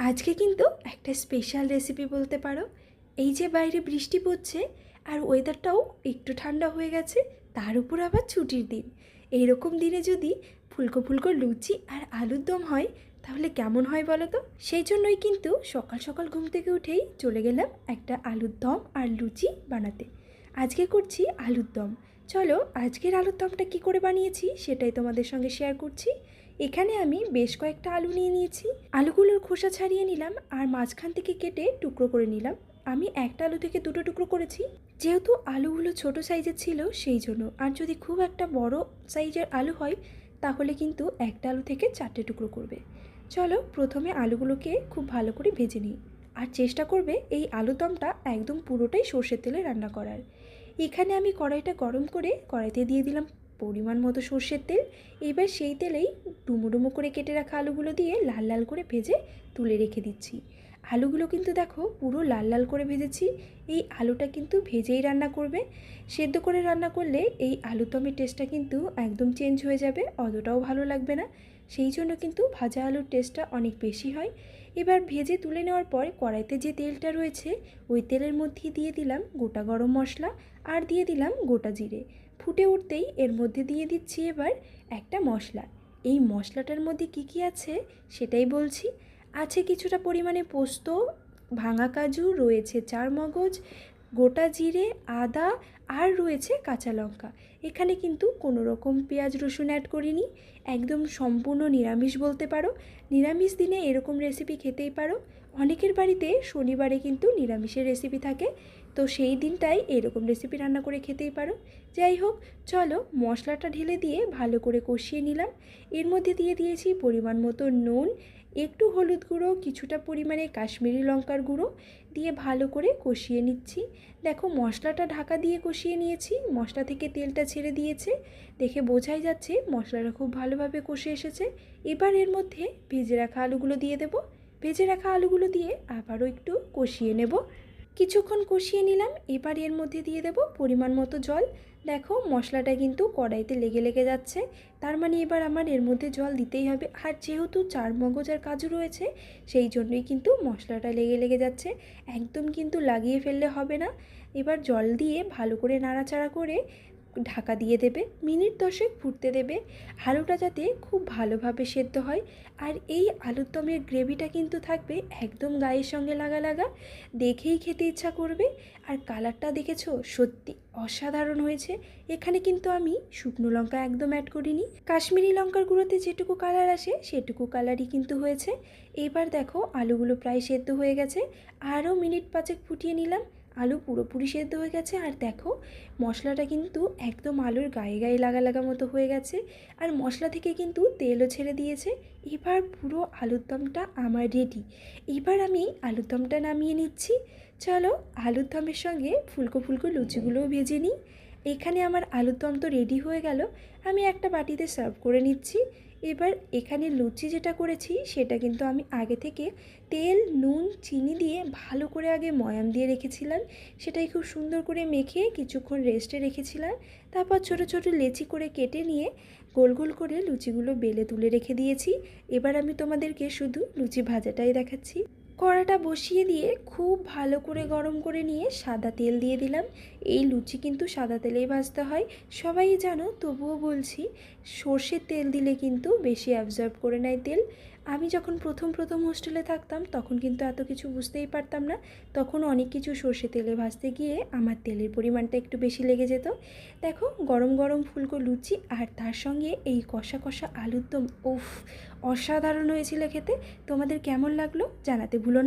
আজকে কিন্তু একটা স্পেশাল রেসিপি বলতে পারো। এই যে বাইরে বৃষ্টি পড়ছে আর ওয়েদারটাও একটু ঠান্ডা হয়ে গেছে, তার উপর আবার ছুটির দিন। এইরকম দিনে যদি ফুলকো ফুলকো লুচি আর আলুর দম হয় তাহলে কেমন হয় বলো তো। সেই জন্যই কিন্তু সকাল সকাল ঘুম থেকে উঠেই চলে গেলাম একটা আলুর দম আর লুচি বানাতে। আজকে করছি আলুর দম। চলো আজকের আলুর দমটা কী করে বানিয়েছি সেটাই তোমাদের সঙ্গে শেয়ার করছি। এখানে আমি বেশ কয়েকটা আলু নিয়ে নিয়েছি। আলুগুলোর খোসা ছাড়িয়ে নিলাম আর মাঝখান থেকে কেটে টুকরো করে নিলাম। আমি একটা আলু থেকে দুটো টুকরো করেছি, যেহেতু আলুগুলো ছোট সাইজের ছিল সেই জন্য। আর যদি খুব একটা বড় সাইজের আলু হয় তাহলে কিন্তু একটা আলু থেকে চারটে টুকরো করবে। চলো প্রথমে আলুগুলোকে খুব ভালো করে ভেজে নিই। আর চেষ্টা করবে এই আলুর দমটা একদম পুরোটাই সর্ষের তেলে রান্না করার। এখানে আমি কড়াইটা গরম করে কড়াইতে দিয়ে দিলাম পরিমাণ মতো সর্ষের তেল। এবার সেই তেলেই ডুমো ডুমো করে কেটে রাখা আলুগুলো দিয়ে লাল লাল করে ভেজে তুলে রেখে দিচ্ছি। আলুগুলো কিন্তু দেখো পুরো লাল লাল করে ভেজেছি। এই আলুটা কিন্তু ভেজেই রান্না করবে, সেদ্ধ করে রান্না করলে এই আলুর দমের টেস্টটা কিন্তু একদম চেঞ্জ হয়ে যাবে, অতটাও ভালো লাগবে না। সেই জন্য কিন্তু ভাজা আলুর টেস্টটা অনেক বেশি হয়। এবার ভেজে তুলে নেওয়ার পর কড়াইতে যে তেলটা রয়েছে ওই তেলের মধ্যে দিয়ে দিলাম গোটা গরম মশলা আর দিয়ে দিলাম গোটা জিরে। ফুটে উঠতেই এর মধ্যে দিয়ে দিচ্ছি এবার একটা মশলা। এই মশলাটার মধ্যে কি কি আছে সেটাই বলছি। আছে কিছুটা পরিমাণে পোস্ত, ভাঙা কাজু, রয়েছে চারমগজ, গোটা জিরে, আদা আর রয়েছে কাঁচা লঙ্কা। এখানে কিন্তু কোনো রকম পেঁয়াজ রসুন অ্যাড করিনি, একদম সম্পূর্ণ নিরামিষ বলতে পারো। নিরামিষ দিনে এরকম রেসিপি খেতেই পারো। অনেকের বাড়িতে শনিবারে কিন্তু নিরামিষের রেসিপি থাকে, তো সেই দিনটাই এরকম রেসিপি রান্না করে খেতেই পারো। যাই হোক, চলো মশলাটা ঢেলে দিয়ে ভালো করে কষিয়ে নিলাম। এর মধ্যে দিয়ে দিয়েছি পরিমাণ মতো নুন, একটু হলুদ গুঁড়ো, কিছুটা পরিমাণে কাশ্মীরি লঙ্কার গুঁড়ো দিয়ে ভালো করে কষিয়ে নিচ্ছি। দেখো মশলাটা ঢাকা দিয়ে কষিয়ে নিয়েছি, মশলা থেকে তেলটা ছেড়ে দিয়েছে, দেখে বোঝাই যাচ্ছে মশলাটা খুব ভালোভাবে কষে এসেছে। এবার এর মধ্যে ভেজে রাখা আলুগুলো দিয়ে দেব। ভেজে রাখা আলুগুলো দিয়ে আবারও একটু কষিয়ে নেব। কিছুক্ষণ কষিয়ে নিলাম। এবার এর মধ্যে দিয়ে দেব পরিমাণ মতো জল। দেখো মশলাটা কিন্তু কড়াইতে লেগে লেগে যাচ্ছে, তার মানে এবার আমার এর মধ্যে জল দিতেই হবে। আর যেহেতু চারমগজ আর কাজু রয়েছে সেই জন্যই কিন্তু মশলাটা লেগে লেগে যাচ্ছে, একদম কিন্তু লাগিয়ে ফেললে হবে না। এবার জল দিয়ে ভালো করে নাড়াচাড়া করে ঢাকা দিয়ে দেবে, মিনিট 10 ফুটতে দেবে, আলুটা যাতে খুব ভালোভাবে সেদ্ধ হয়। আর এই আলুর দমের গ্রেভিটা কিন্তু থাকবে একদম গায়ের সঙ্গে লাগা লাগা, দেখেই খেতে ইচ্ছা করবে। আর কালারটা দেখেছো, সত্যি অসাধারণ হয়েছে। এখানে কিন্তু আমি শুকনো লঙ্কা একদম অ্যাড করিনি, কাশ্মীরি লঙ্কার গুঁড়োতে যেটুকু কালার আসে সেটুকু কালারই কিন্তু হয়েছে। এবার দেখো আলুগুলো প্রায় সেদ্ধ হয়ে গেছে, আরও মিনিট 5 ফুটিয়ে নিলাম। আলু পুরোপুরি সেদ্ধ হয়ে গেছে। আর দেখো মশলাটা কিন্তু একদম আলুর গায়ে গায়ে লাগা লাগা মতো হয়ে গেছে, আর মশলা থেকে কিন্তু তেলও ছেড়ে দিয়েছে। এবার পুরো আলুর দমটা আমার রেডি। এবার আমি আলুর দমটা নামিয়ে নিচ্ছি। চলো আলুর দমের সঙ্গে ফুলকো ফুলকো লুচিগুলোও ভেজে নিই। এখানে আমার আলুর দম তো রেডি হয়ে গেল, আমি একটা বাটিতে সার্ভ করে নিচ্ছি। এবার এখানে লুচি যেটা করেছি সেটা কিন্তু আমি আগে থেকে তেল, নুন, চিনি দিয়ে ভালো করে আগে ময়াম দিয়ে রেখেছিলাম। সেটাই খুব সুন্দর করে মেখে কিছুক্ষণ রেস্টে রেখেছিলাম। তারপর ছোট ছোট লেচি করে কেটে নিয়ে গোল গোল করে লুচিগুলো বেলে তুলে রেখে দিয়েছি। এবার আমি তোমাদেরকে শুধু লুচি ভাজাটাই দেখাচ্ছি। কড়াটা বসিয়ে দিয়ে খুব ভালো করে গরম করে নিয়ে সাদা তেল দিয়ে দিলাম। এই লুচি কিন্তু সাদা তেলেই ভাজতে হয়, সবাই জানো, তবুও বলছি সর্ষের তেল দিলে কিন্তু বেশি অ্যাবজর্ব করে নেয় তেল। আমি যখন প্রথম প্রথম হোস্টেলে থাকতাম তখন কিন্তু এত কিছু বুঝতেই পারতাম না, তখন অনেক কিছু সর্ষে তেলে ভাজতে গিয়ে আমার তেলের পরিমাণটা একটু বেশি লেগে যেত। দেখো গরম গরম ফুলকো লুচি আর তার সঙ্গে এই কষা কষা আলুর দম, উফ, অসাধারণ হয়েছিল খেতে। তোমাদের কেমন লাগলো জানাতে ভুলো না।